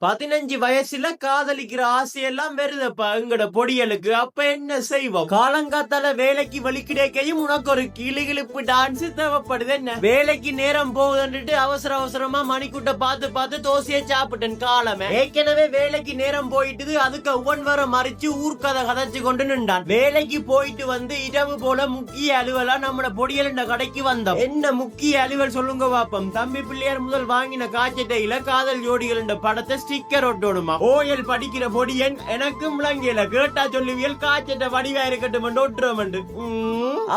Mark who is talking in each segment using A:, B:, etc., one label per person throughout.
A: 15 வயசுல காதலிக்கிற ஆசையெல்லாம் வருதப்பா எங்கட பொடியலுக்கு. அப்ப என்ன செய்வோம்? காலங்காத்தால வேலைக்கு வழி கிடைக்கையும் உனக்கு ஒரு கிளிகிழிப்பு டான்ஸ் தேவைப்படுது. என்ன வேலைக்கு நேரம் போகுதுன்னுட்டு அவசர அவசரமா மணிக்கூட்ட பார்த்து பார்த்து தோசையை சாப்பிட்டேன். காலமே ஏற்கனவே வேலைக்கு நேரம் போயிட்டு அதுக்கு ஒவ்வொரு மறிச்சு ஊர்க்கதை கதைச்சு கொண்டு நின்றான். வேலைக்கு போயிட்டு வந்து இரவு போல முக்கிய அலுவலா நம்மட பொடியல் கடைக்கு வந்தோம். என்ன முக்கிய அலுவல் சொல்லுங்க பாப்போம். தம்பி பிள்ளையார் முதல் வாங்கின காய்ச்சட்டையில காதல் ஜோடிகள் படத்தை ஸ்டிக்கர் ஒட்டோடுமா. ஓயல் படிக்கிற பொடியன் எனக்கு முழங்கில கேட்டா சொல்லுவியல் காய்ச்சட்ட வடிவா இருக்கட்டும் ஒட்டுறோம்.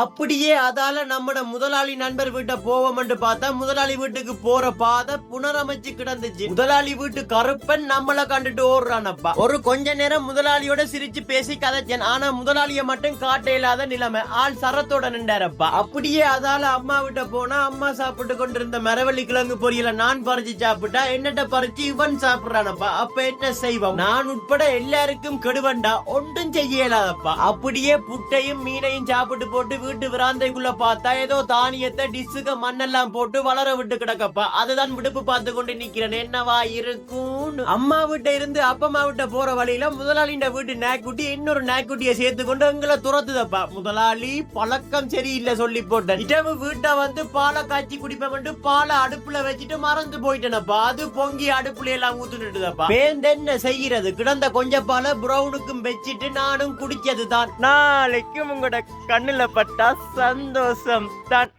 A: அப்படியே அதால நம்மட முதலாளி நண்பர் வீட்டை போவோம் பார்த்தா முதலாளி வீட்டுக்கு போற பாதை புனரமைச்சு கிடந்துச்சு. முதலாளி வீட்டு கருப்பன் நம்மள கண்டுட்டு ஓடுறானப்பா. ஒரு கொஞ்ச நேரம் முதலாளியோட சிரிச்சு பேசி கதைச்சேன். ஆனா முதலாளிய மட்டும் காட்ட இல்லாத நிலைமை. ஆள் சரத்தோட நின்றாரப்பா. அப்படியே அதால அம்மா வீட்டை போனா அம்மா சாப்பிட்டு கொண்டிருந்த மரவள்ளி கிழங்கு பொரியல நான் பறிச்சு சாப்பிட்டா என்னட்ட பறிச்சு இவன் சாப்பிடுறானப்பா. அப்ப என்ன செய்வோம்? நான் உட்பட எல்லாருக்கும் கெடுவண்டா ஒன்றும் செய்யலாதப்பா. அப்படியே புட்டையும் மீனையும் சாப்பிட்டு போட்டு வீட்டு விராந்தைக்குள்ள பார்த்தா ஏதோ தானியத்தை டிஸ்ஸுக்கு மண்ணெல்லாம் போட்டு வளர விட்டு கிடக்கப்பா. அதுதான் விடுப்பு பார்த்து கொண்டு நிக்கிறேன். என்னவா இருக்கும்? அம்மா வீட்டை இருந்து அப்பம்மா வீட்டை போற வழியில முதலாளியின் வீட்டு நாய்க்குட்டி இன்னொரு நாய்க்குட்டியை சேர்த்து கொண்டு எங்களை துரத்துதப்பா. முதலாளி பழக்கம் சரியில்லை சொல்லி போட்டேன். இரவு வீட்டை வந்து பாலை காய்ச்சி குடிப்பேன் பாலை அடுப்புல வச்சுட்டு மறந்து போயிட்டேனப்பா. அது பொங்கி அடுப்புல எல்லாம் ஊத்துட்டுதப்பா. என்ன செய்யறது? கிடந்த கொஞ்ச பால பிரவுனுக்கும் வச்சிட்டு நானும் குடிச்சது தான். நாளைக்கும் உங்களோட கண்ணுல பட்டா சந்தோஷம் தான்.